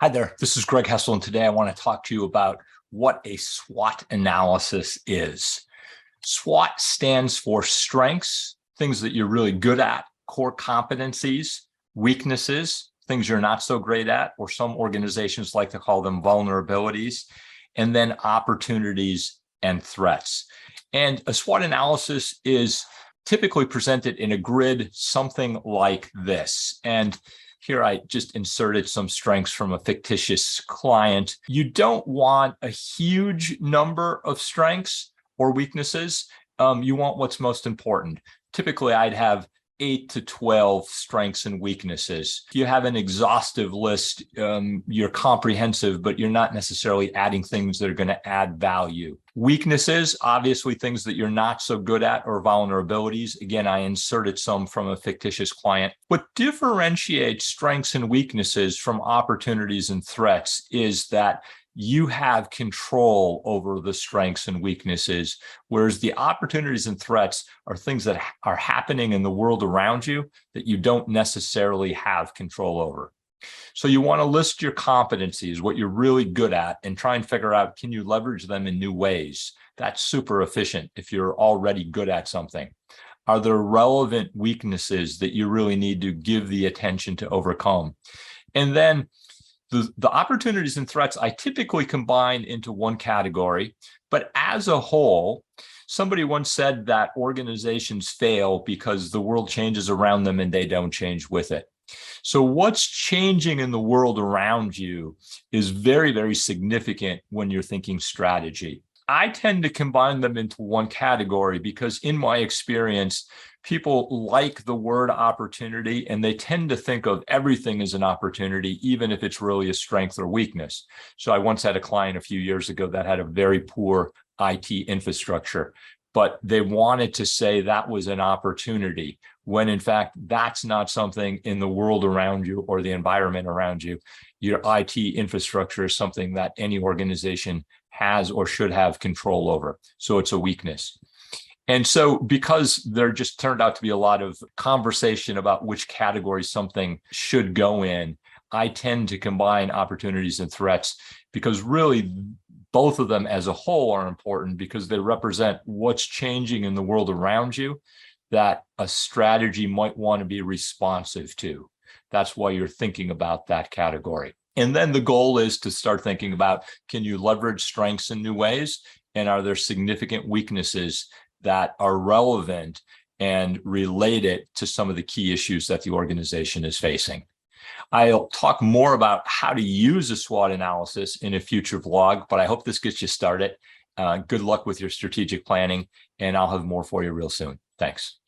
Hi there, this is Greg Hessel, and today I want to talk to you about what a SWOT analysis is. SWOT stands for strengths, things that you're really good at, core competencies, weaknesses, things you're not so great at, or some organizations like to call them vulnerabilities, and then opportunities and threats. And a SWOT analysis is typically presented in a grid, something like this. And here I just inserted some strengths from a fictitious client. You don't want a huge number of strengths or weaknesses. You want what's most important. Typically, I'd have 8 to 12 strengths and weaknesses. If you have an exhaustive list, you're comprehensive, but you're not necessarily adding things that are going to add value. Weaknesses, obviously things that you're not so good at, or vulnerabilities. Again, I inserted some from a fictitious client. What differentiates strengths and weaknesses from opportunities and threats is that you have control over the strengths and weaknesses, whereas the opportunities and threats are things that are happening in the world around you that you don't necessarily have control over. So you want to list your competencies, what you're really good at, and try and figure out, can you leverage them in new ways? That's super efficient if you're already good at something. Are there relevant weaknesses that you really need to give the attention to overcome? And then the opportunities and threats I typically combine into one category, but as a whole, somebody once said that organizations fail because the world changes around them and they don't change with it. So what's changing in the world around you is very, very significant when you're thinking strategy. I tend to combine them into one category because in my experience, people like the word opportunity and they tend to think of everything as an opportunity, even if it's really a strength or weakness. So I once had a client a few years ago that had a very poor IT infrastructure, but they wanted to say that was an opportunity, when in fact, that's not something in the world around you or the environment around you. Your IT infrastructure is something that any organization has or should have control over. So it's a weakness. And so because there just turned out to be a lot of conversation about which category something should go in, I tend to combine opportunities and threats because really both of them as a whole are important because they represent what's changing in the world around you that a strategy might want to be responsive to. That's why you're thinking about that category. And then the goal is to start thinking about, can you leverage strengths in new ways? And are there significant weaknesses that are relevant and related to some of the key issues that the organization is facing? I'll talk more about how to use a SWOT analysis in a future vlog, but I hope this gets you started. Good luck with your strategic planning, and I'll have more for you real soon. Thanks.